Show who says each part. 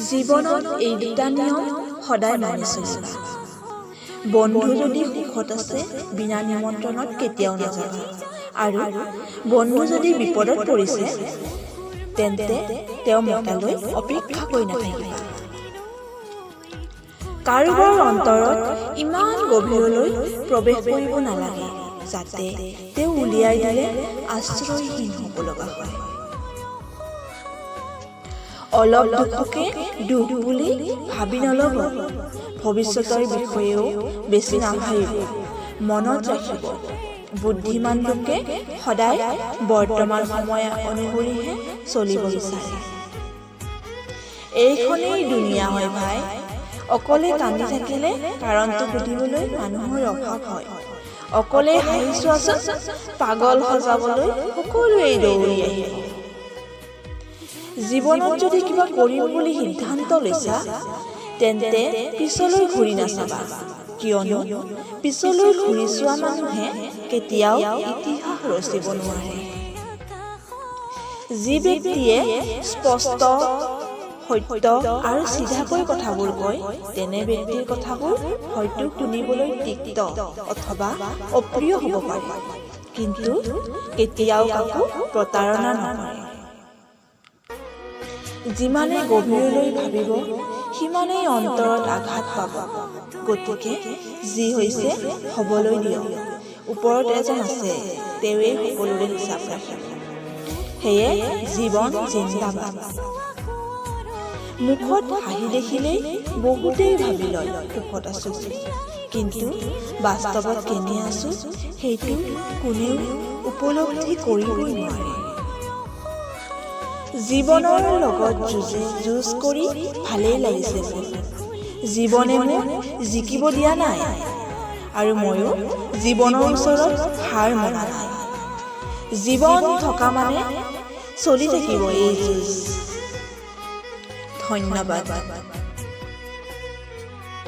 Speaker 1: জীৱনত এই দুটা নিয়ম সদায় মানি চলিবা। বন্ধু যদি সুখত আছে বিনা নিমন্ত্ৰণত কেতিয়াও নাযাবা, আৰু বন্ধু যদি বিপদত পৰিছে তেন্তে তেওঁ মতালৈ অপেক্ষা কৰি নাথাকিবা। কাৰোবাৰ অন্তৰত ইমান গভীৰলৈ প্ৰৱেশ কৰিব নালাগে যাতে তেওঁ উলিয়াই দিলে আশ্ৰয়হীন হ'ব লগা হয়। অলপ দুখকে দুখ বুলি ভাবি নল'ব। ভৱিষ্যতৰ বিষয়েও বেছি নাভাবিব। মনত ৰাখিব, বুদ্ধিমান লোকে সদায় বৰ্তমান সময় অনুসৰিহে চলিব বিচাৰে। এইখনেই দুনিয়া হয় ভাই। অকলে কান্দি থাকিলে কাৰণটো সুধিবলৈ মানুহৰ অভাৱ হয়। অকলে হাঁহি চোৱাচোন, পাগল সজাবলৈ সকলোৱে দৌৰি আহিব। জীৱনত যদি কিবা কৰিম বুলি সিদ্ধান্ত লৈছা তেন্তে পিছলৈ ঘূৰি নাচাবা, কিয়নো পিছলৈ ঘূৰি চোৱা মানুহে কেতিয়াও ইতিহাস ৰচিব নোৱাৰে। যি ব্যক্তিয়ে স্পষ্ট, সত্য আৰু চিধাকৈ কথাবোৰ কয় তেনে ব্যক্তিৰ কথাবোৰ হয়তো শুনিবলৈ তিক্ত অথবা অপ্ৰিয় হ'ব পাৰে, কিন্তু কেতিয়াও কাকো প্ৰতাৰণা নকৰে। যিমানে গভীৰলৈ ভাবিব সিমানেই অন্তৰত আঘাত পাব। গতিকে যি হৈছে হ'বলৈ দিয়ক। ওপৰত এজন আছে, তেওঁৱেই সকলোৰে হিচাপ ৰাখে। সেয়ে জীৱন জিন্দাবাদ। মুখত হাঁহি দেখিলেই বহুতেই ভাবি লয় সুখত আছো বুলি, কিন্তু বাস্তৱত কেনে আছো সেইটো কোনেও উপলব্ধি কৰিবই নোৱাৰে। জীৱনৰ লগত যুঁজ কৰি ভালেই লাগিছে মোৰ। জীৱনে মোক জিকিব দিয়া নাই, আৰু ময়ো জীৱনৰ ওচৰত হাৰ মনা নাই। জীৱন থকা মানে চলি থাকিব এই যুঁজ। ধন্যবাদ।